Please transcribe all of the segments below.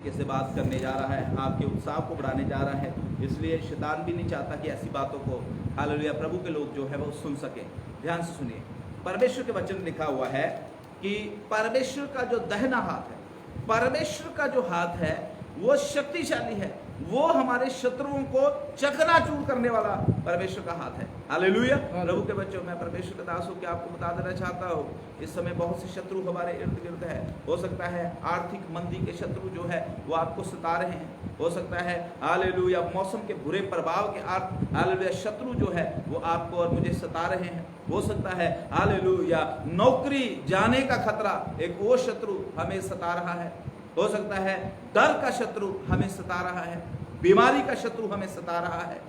कैसे बात करने जा रहा है, आपके उत्साह को बढ़ाने जा रहा है। इसलिए शैतान भी नहीं चाहता कि ऐसी बातों को हालेलुया प्रभु के लोग जो है वो सुन सके। ध्यान से सुनिए, परमेश्वर के वचन लिखा हुआ है कि परमेश्वर का जो दाहिना हाथ है, परमेश्वर का जो हाथ है वो शक्तिशाली है, वो हमारे शत्रुओं को चकनाचूर करने वाला परमेश्वर का हाथ है। हालेलुया। प्रभु के बच्चों, मैं परमेश्वर का दास होकर आपको बता देना चाहता हूँ, इस समय बहुत से शत्रु हमारे इर्द गिर्द है। हो सकता है आर्थिक मंदी के शत्रु जो है वो आपको सता रहे हैं। हो सकता है हालेलुया मौसम के बुरे प्रभाव के हालेलुया शत्रु जो है वो आपको और मुझे सता रहे हैं। हो सकता है हालेलुया नौकरी जाने का खतरा, एक वो शत्रु हमें सता रहा है। हो सकता है डर का शत्रु हमें सता रहा है, बीमारी का शत्रु हमें सता रहा है,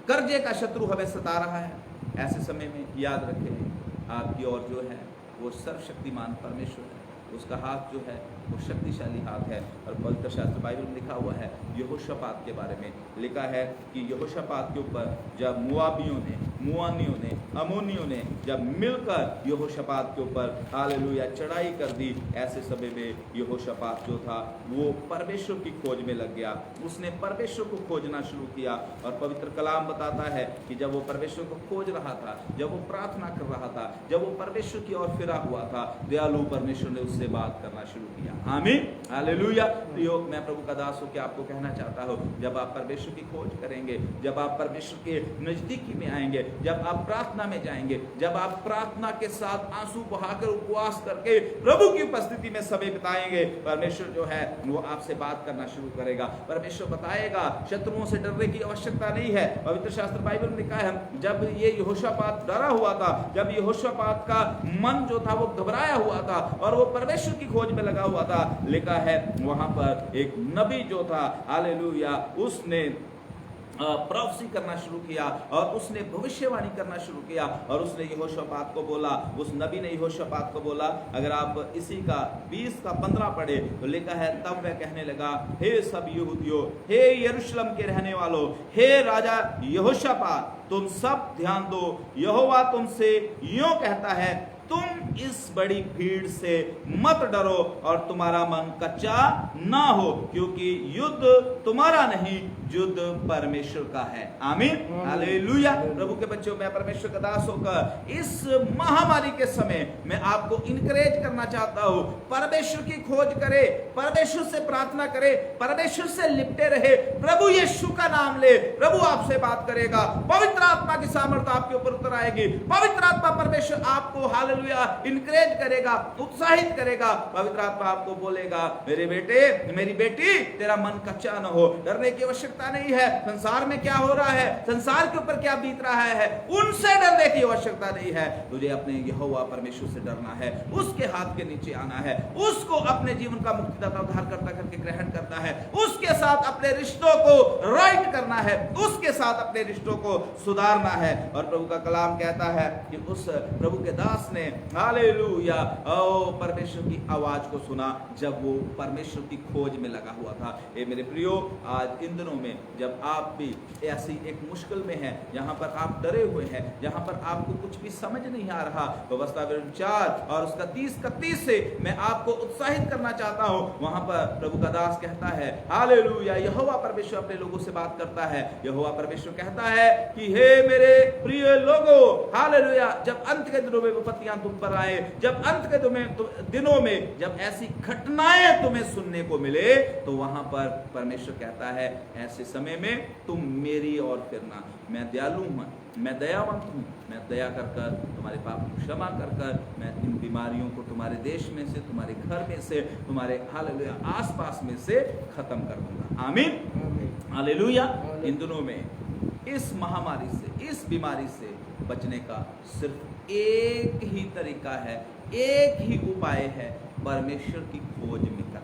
कर्जे का शत्रु हमें सता रहा है। ऐसे समय में याद रखें, आपकी ओर जो है वो सर्वशक्तिमान परमेश्वर है, उसका हाथ जो है वो शक्तिशाली हाथ है। और पवित्र शास्त्र बाइबल में लिखा हुआ है, यहोशापात के बारे में लिखा है कि यहोशापात के ऊपर जब मुआबियों ने, मुआनियों ने, अमोनियों ने जब मिलकर यहोशापात के ऊपर हालेलुया चढ़ाई कर दी, ऐसे समय में यहोशापात जो था वो परमेश्वर की खोज में लग गया। उसने परमेश्वर को खोजना शुरू किया। और पवित्र कलाम बताता है कि जब वो परमेश्वर को खोज रहा था, जब वो प्रार्थना कर रहा था, जब वो परमेश्वर की ओर फिरा हुआ था, दयालु परमेश्वर ने उससे बात करना शुरू किया। आमीन, हालेलुया। तो मैं प्रभु का दास होकर आपको कहना चाहता हूँ, जब आप परमेश्वर की खोज करेंगे, जब आप परमेश्वर के नजदीकी में आएंगे, जब आप प्रार्थना में जाएंगे, जब आप प्रार्थना के साथ आंसू बहाकर उपवास करके प्रभु की उपस्थिति में समय बिताएंगे, परमेश्वर जो है वो आपसे बात करना शुरू करेगा। परमेश्वर बताएगा, शत्रुओं से डरने की आवश्यकता नहीं है। पवित्र शास्त्र बाइबल में लिखा है, जब ये यहोशापात डरा हुआ था, जब यहोशापात का मन जो था वो घबराया हुआ था और वो परमेश्वर की खोज में लगा हुआ था, लिखा है वहां पर एक नबी जो था हालेलुया उसने प्रोफेसी करना शुरू किया और उसने भविष्यवाणी करना शुरू किया। और उसने यहोशापात को बोला, उस नबी ने यहोशापात को बोला, अगर आप इसी का 20 का 15 पढ़े तो लिखा है, तब वह कहने लगा, हे सब यहूदियों, हे यरूशलेम के रहने वालों, हे राजा यहोशापात, तुम सब ध्यान दो, यहोवा तुमसे यूं कहता है, तुम इस बड़ी भीड़ से मत डरो और तुम्हारा मन कच्चा ना हो, क्योंकि युद्ध तुम्हारा नहीं, युद्ध परमेश्वर का है। आमीन, हालेलुया। प्रभु के बच्चों, मैं परमेश्वर का दास होकर इस महामारी के समय मैं आपको इनकरेज करना चाहता हूं, परमेश्वर की खोज करे, परमेश्वर से प्रार्थना करे, परमेश्वर से लिपटे रहे, प्रभु यीशु का नाम ले, प्रभु आपसे बात करेगा, पवित्र आत्मा की सामर्थ्य आपके ऊपर उतर आएगी, पवित्र आत्मा परमेश्वर आपको हालेलुया इनकरेज करेगा, उत्साहित करेगा। पवित्र आत्मा आपको बोलेगा, मेरे बेटे, मेरी बेटी, तेरा मन कच्चा न हो, डरने की आवश्यकता नहीं है। संसार में क्या हो रहा है, संसार के ऊपर क्या बीत रहा है, उनसे डरने की आवश्यकता नहीं है। तुझे अपने यहोवा परमेश्वर से डरना है, उसके हाथ के नीचे आना है, उसको अपने जीवन का मुक्तिदाता उद्धारकर्ता करके ग्रहण करना है, उसके साथ अपने रिश्तों को राइट करना है, उसके साथ अपने रिश्तों को सुधारना है। और प्रभु का कलाम कहता है कि उस प्रभु के दास ने हालेलुया परमेश्वर की आवाज को सुना जब वो परमेश्वर की खोज में लगा हुआ था। ए मेरे प्रियो, आज इन दिनों में जब आप भी ऐसी एक मुश्किल में हैं, जहां पर आप डरे हुए हैं, जहां पर आपको कुछ भी समझ नहीं आ रहा, तो व्यवस्था 4 और उसका 30-31 से मैं आपको उत्साहित करना चाहता हूं। वहां पर प्रभु का दास कहता है, हालेलुया, यहोवा परमेश्वर अपने लोगों से बात करता है। यहोवा परमेश्वर कहता है कि हे मेरे प्रिय लोगों, हालेलुया, जब अंत के दिनों में विपत्तियां तुम पर आए, जब अंत के दिनों में जब ऐसी घटनाएं तुम्हें सुनने को मिले, तो वहां पर परमेश्वर कहता है, ऐसे समय में तुम मेरी ओर फिरना। मैं दयालु हूं, मैं दयावंत हूं, मैं दया कर कर तुम्हारे पाप को क्षमा कर कर मैं इन बीमारियों को तुम्हारे देश में से, तुम्हारे घर में से, तुम्हारे हालेलुया आसपास में से खत्म कर दूंगा। आमीन, हालेलुया। इन दिनों में इस महामारी से, इस बीमारी से बचने का सिर्फ एक ही तरीका है, एक ही उपाय है, परमेश्वर की खोज में करना,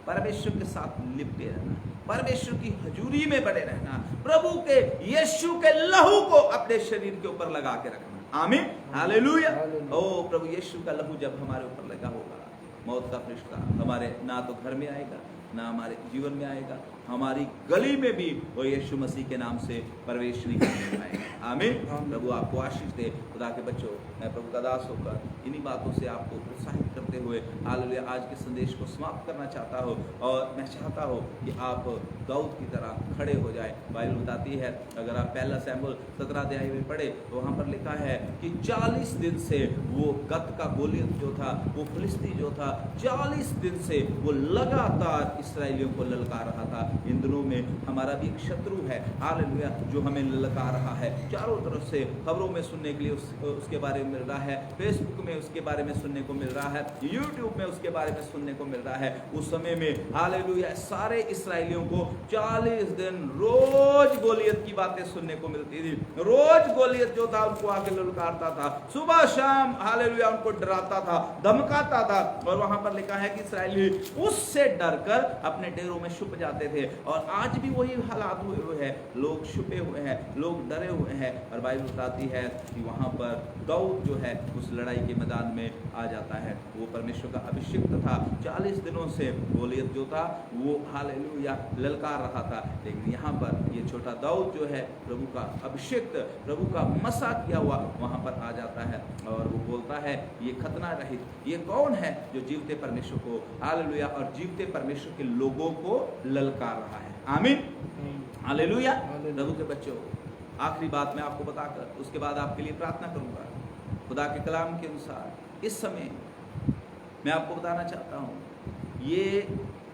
परमेश्वर के साथ लिपटे रहना, परमेश्वर की हजूरी में बने रहना, प्रभु के यीशु के लहू को अपने शरीर के ऊपर लगा के रखना। आमीन, हालेलुया। ओ प्रभु यीशु का लहू जब हमारे ऊपर लगा होगा, मौत का फरिश्ता हमारे ना तो घर में आएगा, ना हमारे जीवन में आएगा, हमारी गली में भी वो यीशु मसीह के नाम से प्रवेश नहीं करने पाएंगे। आमीन। प्रभु आपको आशीष दे। खुदा के बच्चों, मैं प्रभु का दास होकर इन्हीं बातों से आपको प्रोत्साहित करते हुए हालेलुया आज के संदेश को समाप्त करना चाहता हूँ। और मैं चाहता हूँ कि आप दाऊद की तरह खड़े हो जाए। बाइबल बताती है, अगर आप पहला शमूएल 17 अध्याय में पढ़े तो वहाँ पर लिखा है कि 40 दिन से वो गत का गोलियत जो था, वो फिलिस्ती जो था, 40 दिन से वो लगातार इस्राएलियों को ललकार रहा था। इन दिनों में हमारा भी एक शत्रु है हालेलुया, जो हमें ललकार रहा है। चारों तरफ से खबरों में सुनने के लिए उसके बारे में मिल रहा है, फेसबुक में उसके बारे में सुनने को मिल रहा है, यूट्यूब में उसके बारे में सुनने को मिल रहा है। उस समय में हालेलुया सारे इस्राएलियों को 40 दिन रोज गोलियत की बातें सुनने को मिलती थी। रोज गोलियत जो था उनको आके ललकारता था, सुबह शाम हालेलुया उनको डराता था, धमकाता था। और वहां पर लिखा है कि इस्राएली उससे डरकर अपने डेरों में छुप जाते थे। और आज भी वही हालात हुए हैं, लोग छुपे हुए हैं, लोग डरे हुए हैं। और बाइबल बताती है कि वहां पर दाऊद जो है उस लड़ाई के मैदान में आ जाता है। वो परमेश्वर का अभिषिक्त था। 40 दिनों से गोलियत जो था वो हालेलुया ललकार रहा था। लेकिन यहाँ पर ये छोटा दाऊद जो है प्रभु का अभिषिक्त, प्रभु का मसा किया हुआ वहाँ पर आ जाता है और वो बोलता है ये खतना रहित, ये कौन है जो जीवते परमेश्वर को हालेलुया और जीवते परमेश्वर के लोगों को ललकार रहा है। आमीन हालेलुया। प्रभु के बच्चों, आखिरी बात मैं आपको बताकर उसके बाद आपके लिए प्रार्थना करूंगा। खुदा के कलाम के अनुसार इस समय मैं आपको बताना चाहता हूँ, ये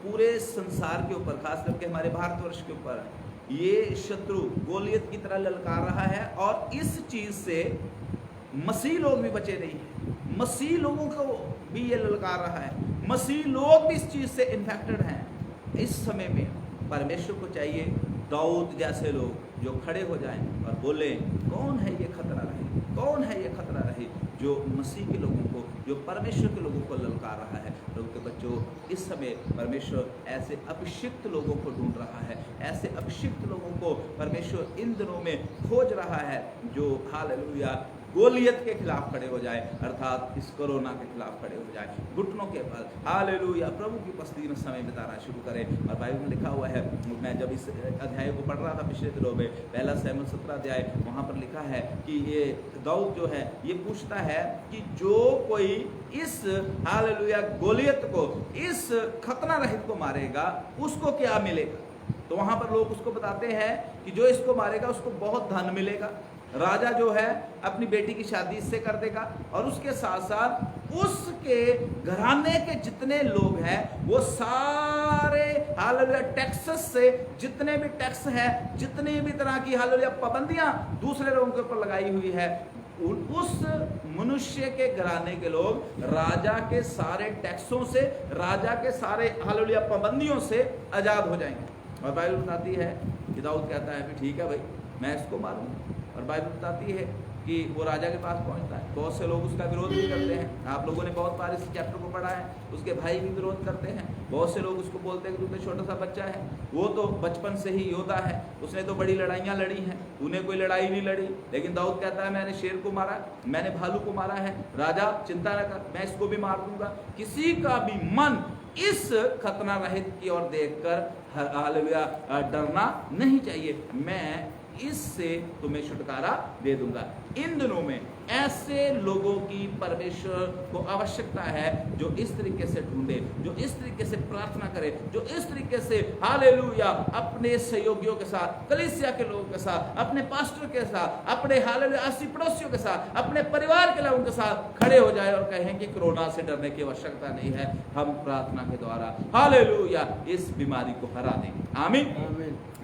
पूरे संसार के ऊपर, खास करके हमारे भारतवर्ष के ऊपर ये शत्रु गोलियत की तरह ललकार रहा है। और इस चीज से मसीह लोग भी बचे नहीं हैं, मसीह लोगों को भी ये ललकार रहा है, मसीह लोग भी इस चीज से इन्फेक्टेड हैं। इस समय में परमेश्वर को चाहिए दाऊद जैसे लोग जो खड़े हो जाएं और बोले कौन है ये खतरा रहे, कौन है ये खतरा रहे जो मसीह के लोगों को, जो परमेश्वर के लोगों को ललकार रहा है। प्रभु के बच्चों, इस समय परमेश्वर ऐसे अभिषिक्त लोगों को ढूंढ रहा है, ऐसे अभिषिक्त लोगों को परमेश्वर इन दिनों में खोज रहा है जो हालेलुया गोलियत के खिलाफ खड़े हो जाए, अर्थात इस कोरोना के खिलाफ खड़े हो जाए, घुटनों के बल हालेलुया प्रभु की उपस्थिति में समय बिताना शुरू करें। और बाइबल में लिखा हुआ है, मैं जब इस अध्याय को पढ़ रहा था पिछले दिनों में, पहला शमूएल 17 अध्याय, वहाँ पर लिखा है कि ये दाऊद जो है ये पूछता है कि जो कोई इस हालेलुया गोलियत को, इस खतना रहित को मारेगा उसको क्या मिलेगा। तो वहाँ पर लोग उसको बताते हैं कि जो इसको मारेगा उसको बहुत धन मिलेगा, राजा जो है अपनी बेटी की शादी इससे कर देगा, और उसके साथ साथ उसके घराने के जितने लोग हैं वो सारे हालेलुया टैक्सेस से, जितने भी टैक्स है, जितनी भी तरह की हालेलुया पाबंदियां दूसरे लोगों के ऊपर लगाई हुई है, उस मनुष्य के घराने के लोग राजा के सारे टैक्सों से, राजा के सारे हालेलुया पाबंदियों से आजाद हो जाएंगे। और बाइबल बताती है कि दाऊद कहता है कि ठीक है भाई मैं इसको मारूंगा। और बाइबल बताती है कि वो राजा के पास पहुंचता है, बहुत से लोग उसका विरोध भी करते हैं। आप लोगों ने बहुत बार इस चैप्टर को पढ़ा है, उसके भाई भी विरोध करते हैं। बहुत से लोग उसको बोलते हैं कि तू तो छोटा सा बच्चा है, वो तो बचपन से ही योद्धा है, उसने तो बड़ी लड़ाइयाँ लड़ी हैं, तूने कोई लड़ाई नहीं लड़ी। लेकिन दाऊद कहता है मैंने शेर को मारा, मैंने भालू को मारा है, राजा चिंता न कर, मैं इसको भी मार दूंगा। किसी का भी मन इस खतना रहित की ओर देखकर हालेलुया डरना नहीं चाहिए, मैं इससे तुम्हें छुटकारा दे दूंगा। इन दिनों में ऐसे लोगों की परमेश्वर को आवश्यकता है जो इस तरीके से ढूंढे, जो इस तरीके से प्रार्थना करे, जो इस तरीके से हालेलुया अपने सहयोगियों के साथ, कलीसिया के लोगों के साथ, अपने पास्टर के साथ, अपने हालेलुया आसी पड़ोसियों के साथ, अपने परिवार के लोगों के साथ खड़े हो जाए और कहें कि कोरोना से डरने की आवश्यकता नहीं है, हम प्रार्थना के द्वारा हालेलुया इस बीमारी को हरा देंगे। आमीन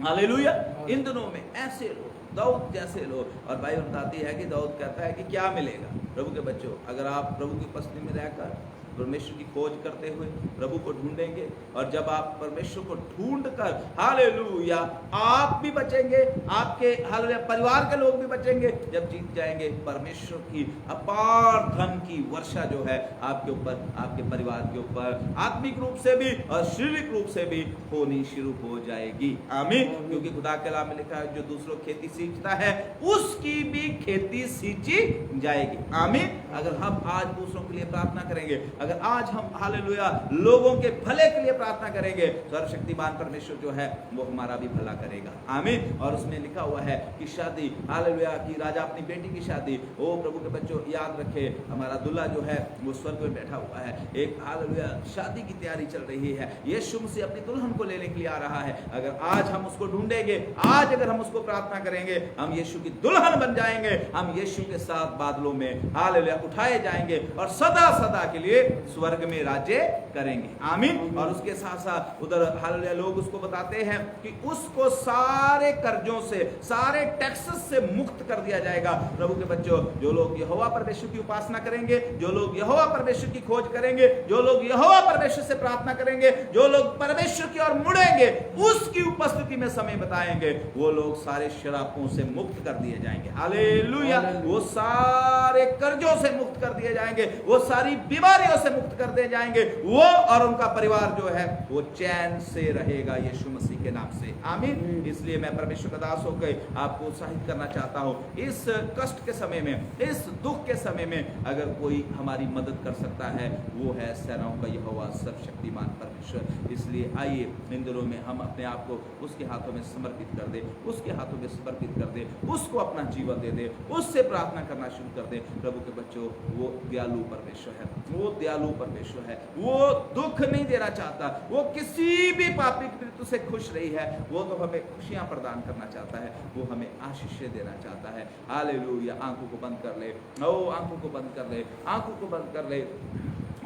हालेलुया। इन दिनों में ऐसे लोग, दाऊद जैसे लोग, और बाइबल बताती है कि दाऊद कहता है कि क्या मिलेगा। प्रभु के बच्चों, अगर आप प्रभु की उपस्थिति में रहकर परमेश्वर की खोज करते हुए प्रभु को ढूंढेंगे, और जब आप परमेश्वर को ढूंढकर हालेलुया आप भी बचेंगे, आपके हालेलुया परिवार के लोग भी बचेंगे, जब जीत जाएंगे परमेश्वर की अपार धन की वर्षा जो है आपके ऊपर, आपके परिवार के ऊपर आत्मिक रूप से भी और शारीरिक रूप से भी होनी शुरू हो जाएगी। आमीन। क्योंकि खुदा के कलाम में लिखा है जो दूसरों खेती सींचता है उसकी भी खेती सींची जाएगी। आमीन। अगर हम आज दूसरों के लिए प्रार्थना करेंगे, अगर आज हम हालेलुया लोगों के भले के लिए प्रार्थना करेंगे, सर्वशक्तिमान परमेश्वर जो है वो हमारा भी भला करेगा। आमीन। और उसमें लिखा हुआ है कि शादी, हालेलुया, की राजा अपनी बेटी की शादी, ओ प्रभु के बच्चों याद रखे, हमारा दुल्हा जो है वो स्वर्ग में बैठा हुआ है, एक हालेलुया शादी की तैयारी चल रही है, यीशु मसीह अपनी दुल्हन को लेने के लिए आ रहा है। अगर आज हम उसको ढूंढेंगे, आज अगर हम उसको प्रार्थना करेंगे, हम यीशु की दुल्हन बन जाएंगे, हम यीशु के साथ बादलों में हालेलुया उठाए जाएंगे और सदा सदा के लिए स्वर्ग में राज्य करेंगे। आमीन। और उसके साथ साथ उधर हालेलुया लोग उसको बताते हैं कि उसको सारे कर्जों से, सारे टैक्सेस से मुक्त कर दिया जाएगा। प्रभु के बच्चों, जो लोग यहोवा परमेश्वर की उपासना करेंगे, जो लोग यहोवा परमेश्वर की खोज करेंगे, जो लोग यहोवा परमेश्वर से प्रार्थना करेंगे, जो लोग परमेश्वर की ओर मुड़ेंगे, उसकी उपस्थिति में समय बताएंगे, वो लोग सारे शरापों से मुक्त कर दिए जाएंगे। हालेलुया। वो सारे कर्जों से मुक्त कर दिए जाएंगे, वो सारी बीमारियों से मुक्त कर दिए जाएंगे, वो और उनका परिवार जो है वो चैन से रहेगा यीशु मसीह के नाम से। आमीन। इसलिए मैं परमेश्वर का दास होकर आपको उत्साहित करना चाहता हूं, इस कष्ट के समय में, इस दुख के समय में अगर कोई हमारी मदद कर सकता है, वो है सेनाओं का यहोवा सर्वशक्तिमान परमेश्वर। इसलिए आइए इन दिनों में हम अपने आप को उसके हाथों में समर्पित कर दे, उसके हाथों में समर्पित कर दे, उसको अपना जीवन दे दे, उससे प्रार्थना करना शुरू कर दे। प्रभु के बच्चों, वो दयालु परमेश्वर है, वो दयालु परमेश्वर है, वो दुख नहीं देना चाहता, वो किसी भी पापी की मृत्यु से खुश रही है, वो तो हमें खुशियां प्रदान करना चाहता है, वो हमें आशीषें देना चाहता है। हालेलुया। आंखों को बंद कर ले, ओ आंखों को बंद कर ले, आंखों को बंद कर ले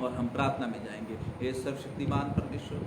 और हम प्रार्थना में जाएंगे। हे सर्वशक्तिमान परमेश्वर,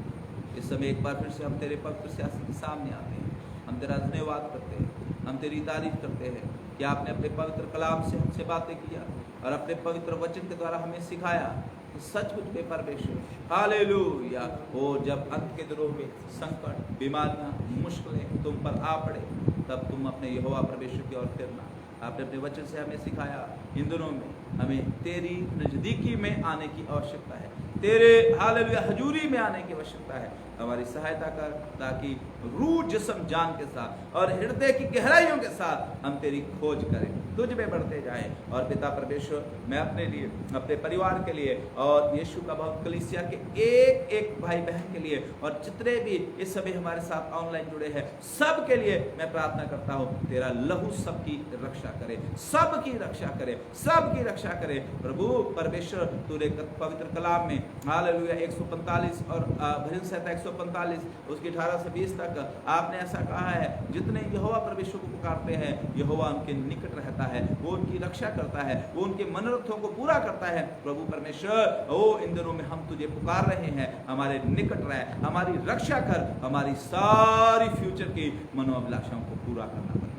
इस समय एक बार फिर से हम तेरे पवित्र सिंहासन के सामने आते हैं, हम तेरा धन्यवाद करते हैं, हम तेरी तारीफ करते हैं कि आपने अपने पवित्र कलाम से हमसे बातें किया और अपने पवित्र वचन के द्वारा हमें सिखाया कि सचमुच में परमेश्वर, हालेलुया, वो जब अंत के दिनों में संकट, बीमारियां, मुश्किलें तुम पर आ पड़े, तब तुम अपने यहोवा परमेश्वर की ओर फिरना। आपने अपने वचन से हमें सिखाया, इन दिनों में हमें तेरी नजदीकी में आने की आवश्यकता है, तेरे हालेलुया हजूरी में आने की आवश्यकता है। हमारी सहायता कर, ताकि रूह जिस्म जान के साथ और हृदय की गहराइयों के साथ हम तेरी खोज करें, तुझ में बढ़ते जाएं। और पिता परमेश्वर, मैं अपने लिए, अपने परिवार के लिए और यीशु का भक्त कलीसिया के एक एक भाई बहन के लिए और जितने भी इस समय हमारे साथ ऑनलाइन जुड़े हैं, सब के लिए मैं प्रार्थना करता हूँ, तेरा लहू सबकी रक्षा करे, सबकी रक्षा करे, सबकी रक्षा करे। प्रभु परमेश्वर, तूने पवित्र कलाम में हालेलुया 145 और भजन संहिता 145 उसकी 18 से 20 तक आपने ऐसा कहा है, जितने यहोवा परमेश्वर को पुकारते हैं, यहोवा उनके निकट रहता है, वो उनकी रक्षा करता है, वो उनके मनोरथों को पूरा करता है। प्रभु परमेश्वर, ओ इन दिनों में हम तुझे पुकार रहे हैं, हमारे निकट रह, हमारी रक्षा कर, हमारी सारी फ्यूचर की मनोअभिलाषाओं को पूरा करना परमेश्वर।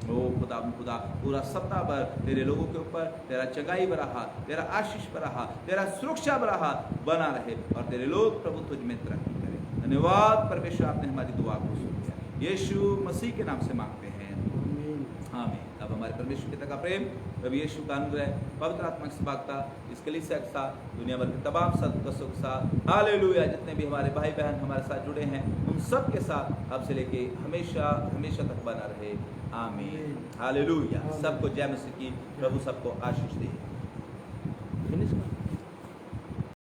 ओ खुदा पूरा सत्ता भर तेरे लोगों के ऊपर तेरा चंगाई भरा हाथ, तेरा आशीष भरा हाथ, तेरा सुरक्षा भरा हाथ बना रहे और तेरे लोग प्रभु तुझ में तरक्की करें। धन्यवाद परमेश्वर, आपने हमारी दुआ को सुन लिया, यीशु मसीह के नाम से मांगते हैं, आमीन। अब हमारे परमेश्वर पिता का प्रेम, प्रभु यीशु का अनुग्रह, पवित्र आत्मा की सहायता इस कलीसिया के साथ, दुनिया भर के तमाम सदस्यों के साथ, हालेलुया, जितने भी हमारे भाई बहन हमारे साथ जुड़े हैं, उन सब के साथ अब से लेके हमेशा हमेशा तक बना रहे। आमीन। हालेलुया। सबको जय मसीह की, प्रभु सबको आशीष दे।